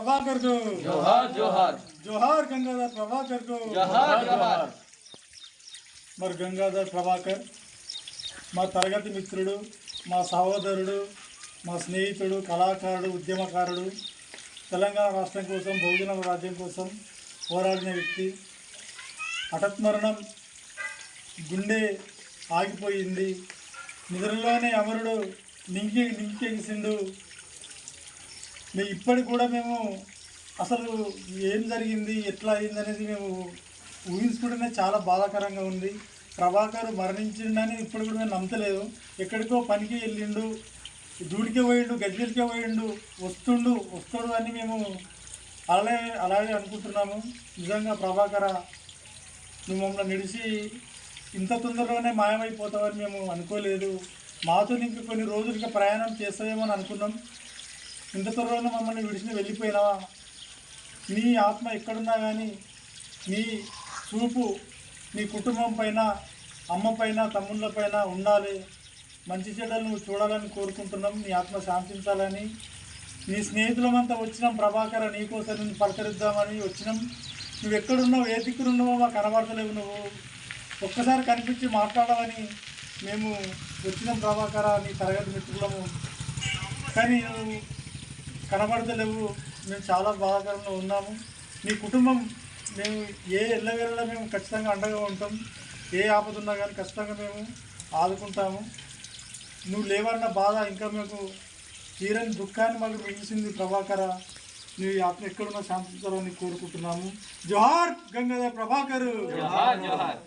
ప్రభాకర్ కు జోహార్ జోహార్ జోహార్ గంగాధర్ ప్రభాకర్ కు జోహార్ జోహార్. మరి గంగాధర్ ప్రభాకర్ మా తరగతి మిత్రుడు, మా సహోదరుడు, మా స్నేహితుడు, కళాకారుడు, ఉద్యమకారుడు, తెలంగాణ రాష్ట్రం కోసం, బహుజన రాజ్యం కోసం పోరాడిన వ్యక్తి. హఠాత్మరణం, గుండె ఆగిపోయింది, నిద్రలోనే అమరుడు నింకెగిసిండు. ఇప్పటికి కూడా మేము అసలు ఏం జరిగింది, ఎట్లా అయింది అనేది మేము ఊహించుకుంటేనే చాలా బాధాకరంగా ఉంది. ప్రభాకర్ మరణించిండని ఇప్పుడు కూడా మేము నమ్మలేదు. ఎక్కడికో పనికి వెళ్ళిండు, దూడికే పోయిండు, గజ్జలకే పోయిండు, వస్తాడు అని మేము అలాగే అనుకుంటున్నాము. నిజంగా ప్రభాకర, నువ్వు మమ్మల్ని నిడిచి ఇంత తొందరలోనే మాయమైపోతావని మేము అనుకోలేదు. మాతో ఇంక కొన్ని రోజులుగా ప్రయాణం చేస్తావేమో అని అనుకున్నాం. ఇంత త్వరలోనే మమ్మల్ని విడిచి వెళ్ళిపోయినావా? నీ ఆత్మ ఎక్కడున్నా కానీ నీ చూపు నీ కుటుంబం పైన, అమ్మ పైన, తమ్ముళ్ళ పైన ఉండాలి. మంచి చెడ్డలు నువ్వు చూడాలని కోరుకుంటున్నాం. నీ ఆత్మ శాంతించాలని. నీ స్నేహితులమంతా వచ్చినాం ప్రభాకర, నీకోసం నేను పలకరిద్దామని వచ్చినాం. నువ్వు ఎక్కడున్నావు, ఏ దిక్కునున్నావో మాకు కనబడతలేవు. నువ్వు ఒక్కసారి కనిపించి మాట్లాడమని మేము వచ్చినాం ప్రభాకర, నీ తరగతి మిత్రులము. కానీ నువ్వు కనబడతలేవు. మేము చాలా బాధాకరంగా ఉన్నాము. నీ కుటుంబం మేము ఎల్లవేళలా మేము ఖచ్చితంగా అండగా ఉంటాం. ఏ ఆపద ఉన్నా కానీ ఖచ్చితంగా మేము ఆదుకుంటాము. నువ్వు లేవన్న బాధ ఇంకా మీకు తీరని దుఃఖాన్ని మాకు మిగిల్చింది ప్రభాకర. నీ ఆత్మ ఎక్కడున్నా శాంతించాలని కోరుకుంటున్నాము. జోహార్ గంగాధర్ ప్రభాకర్. జోహార్ జోహార్.